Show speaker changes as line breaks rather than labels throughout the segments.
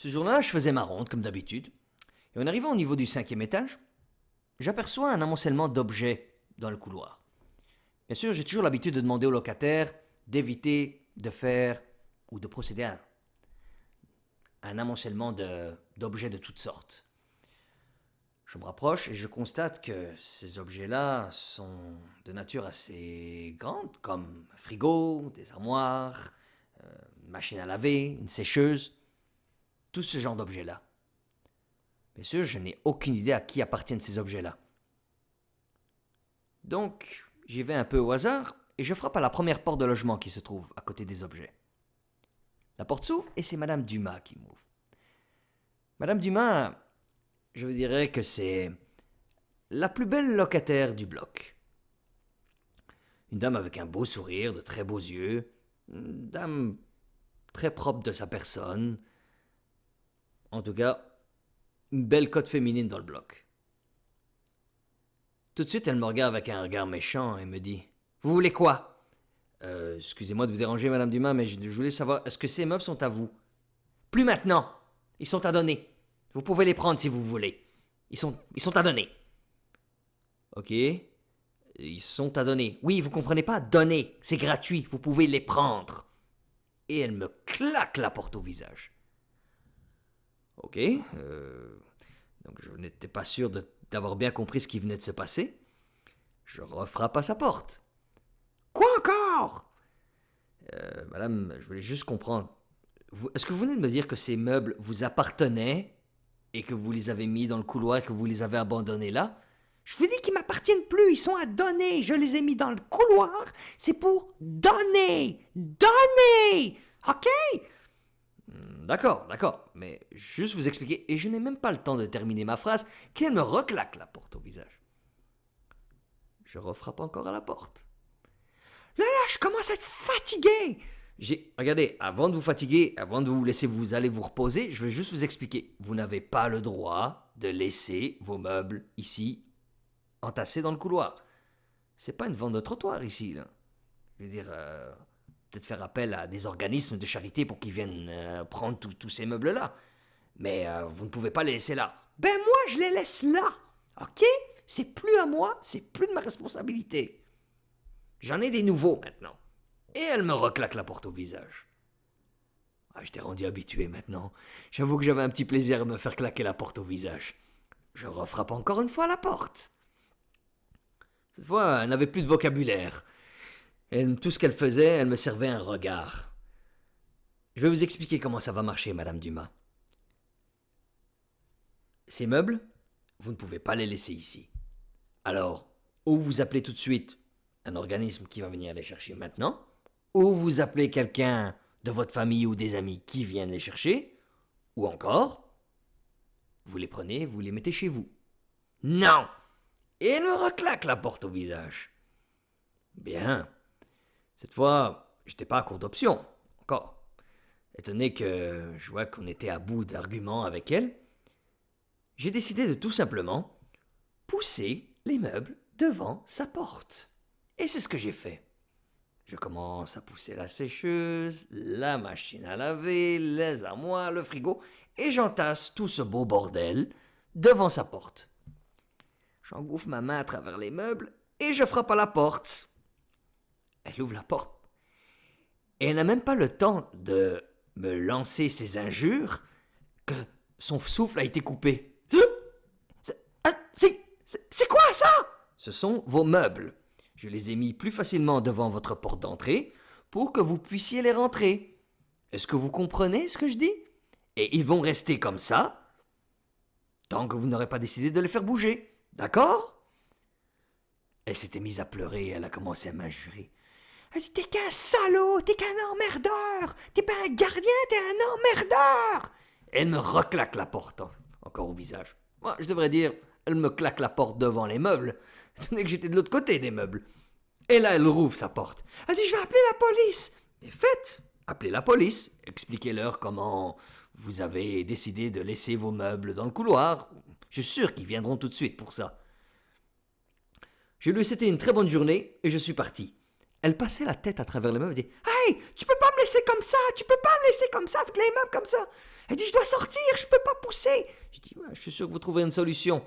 Ce jour-là, je faisais ma ronde, comme d'habitude. Et en arrivant au niveau du 5e étage, j'aperçois un amoncellement d'objets dans le couloir. Bien sûr, j'ai toujours l'habitude de demander aux locataires d'éviter de faire ou de procéder à un amoncellement d'objets de toutes sortes. Je me rapproche et je constate que ces objets-là sont de nature assez grande, comme un frigo, des armoires, une machine à laver, une sécheuse, tout ce genre d'objets-là. Bien sûr, je n'ai aucune idée à qui appartiennent ces objets-là. Donc, j'y vais un peu au hasard et je frappe à la première porte de logement qui se trouve à côté des objets. La porte s'ouvre et c'est Madame Dumas qui m'ouvre. Madame Dumas, je vous dirais que c'est la plus belle locataire du bloc. Une dame avec un beau sourire, de très beaux yeux, une dame très propre de sa personne. En tout cas, une belle cote féminine dans le bloc. Tout de suite, elle me regarde avec un regard méchant et me dit « Vous voulez quoi ?» Excusez-moi de vous déranger, Madame Dumas, mais je voulais savoir, est-ce que ces meubles sont à vous? Plus maintenant. Ils sont à donner. Vous pouvez les prendre si vous voulez. Ils sont à donner. Ok. Ils sont à donner. Oui, vous comprenez pas? Donner. C'est gratuit. Vous pouvez les prendre. Et elle me claque la porte au visage. Ok. Donc je n'étais pas sûr d'avoir bien compris ce qui venait de se passer. Je refrappe à sa porte. Quoi encore? Madame, je voulais juste comprendre. Est-ce que vous venez de me dire que ces meubles vous appartenaient et que vous les avez mis dans le couloir et que vous les avez abandonnés là? Je vous dis qu'ils m'appartiennent plus, ils sont à donner. Je les ai mis dans le couloir, c'est pour donner. Donner! Ok? D'accord, mais juste vous expliquer, et je n'ai même pas le temps de terminer ma phrase, qu'elle me reclaque la porte au visage. Je refrappe encore à la porte. Là, je commence à être fatigué. Regardez, avant de vous fatiguer, avant de vous laisser vous aller vous reposer, je vais juste vous expliquer. Vous n'avez pas le droit de laisser vos meubles ici, entassés dans le couloir. C'est pas une vente de trottoir ici, là. Je veux dire, peut-être faire appel à des organismes de charité pour qu'ils viennent prendre tous ces meubles-là. Mais vous ne pouvez pas les laisser là. Ben moi, je les laisse là. Ok? C'est plus à moi, c'est plus de ma responsabilité. J'en ai des nouveaux maintenant. Et elle me reclaque la porte au visage. J'étais rendu habitué maintenant. J'avoue que j'avais un petit plaisir à me faire claquer la porte au visage. Je refrappe encore une fois à la porte. Cette fois, elle n'avait plus de vocabulaire. Tout ce qu'elle faisait, elle me servait un regard. Je vais vous expliquer comment ça va marcher, Madame Dumas. Ces meubles, vous ne pouvez pas les laisser ici. Alors, ou vous appelez tout de suite un organisme qui va venir les chercher maintenant, ou vous appelez quelqu'un de votre famille ou des amis qui viennent les chercher, ou encore, vous les prenez, vous les mettez chez vous. Non! Et elle me reclaque la porte au visage. Bien. Cette fois, j'étais pas à court d'options, encore. Étonné que je vois qu'on était à bout d'arguments avec elle, j'ai décidé de tout simplement pousser les meubles devant sa porte. Et c'est ce que j'ai fait. Je commence à pousser la sécheuse, la machine à laver, les armoires, le frigo, et j'entasse tout ce beau bordel devant sa porte. J'engouffre ma main à travers les meubles et je frappe à la porte. Elle ouvre la porte. Et elle n'a même pas le temps de me lancer ses injures que son souffle a été coupé. C'est quoi ça? Ce sont vos meubles. Je les ai mis plus facilement devant votre porte d'entrée pour que vous puissiez les rentrer. Est-ce que vous comprenez ce que je dis? Et ils vont rester comme ça tant que vous n'aurez pas décidé de les faire bouger. D'accord? Elle s'était mise à pleurer et elle a commencé à m'injurer. Elle dit, t'es qu'un salaud, t'es qu'un emmerdeur, t'es pas un gardien, t'es un emmerdeur. Et elle me reclaque la porte, encore au visage. Moi, je devrais dire, elle me claque la porte devant les meubles, étant donné que j'étais de l'autre côté des meubles. Et là, elle rouvre sa porte. Elle dit, je vais appeler la police. Et faites, appelez la police, expliquez-leur comment vous avez décidé de laisser vos meubles dans le couloir. Je suis sûr qu'ils viendront tout de suite pour ça. Je lui ai souhaité une très bonne journée et je suis parti. Elle passait la tête à travers les meubles et dit « Hey, tu peux pas me laisser comme ça, tu peux pas me laisser comme ça avec les meubles comme ça !» Elle dit, je dois sortir, je peux pas pousser. Je dis, ouais, je suis sûr que vous trouverez une solution.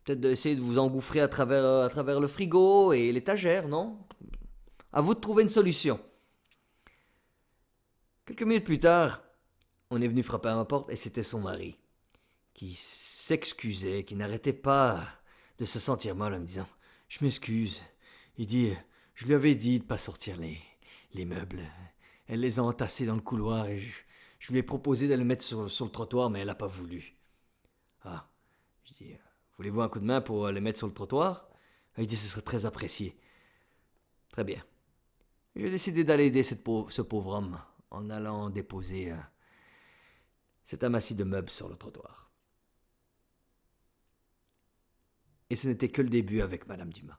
Peut-être d'essayer de vous engouffrer à travers le frigo et l'étagère, non? À vous de trouver une solution. Quelques minutes plus tard, on est venu frapper à ma porte et c'était son mari, qui s'excusait, qui n'arrêtait pas de se sentir mal en me disant, je m'excuse. Il dit, je lui avais dit de pas sortir les meubles. Elle les a entassés dans le couloir et je lui ai proposé de les mettre sur le trottoir, mais elle n'a pas voulu. Ah, je dis, voulez-vous un coup de main pour les mettre sur le trottoir? Il dit, ce serait très apprécié. Très bien. J'ai décidé d'aller aider ce pauvre homme en allant déposer cet amassis de meubles sur le trottoir. Et ce n'était que le début avec Madame Dumas.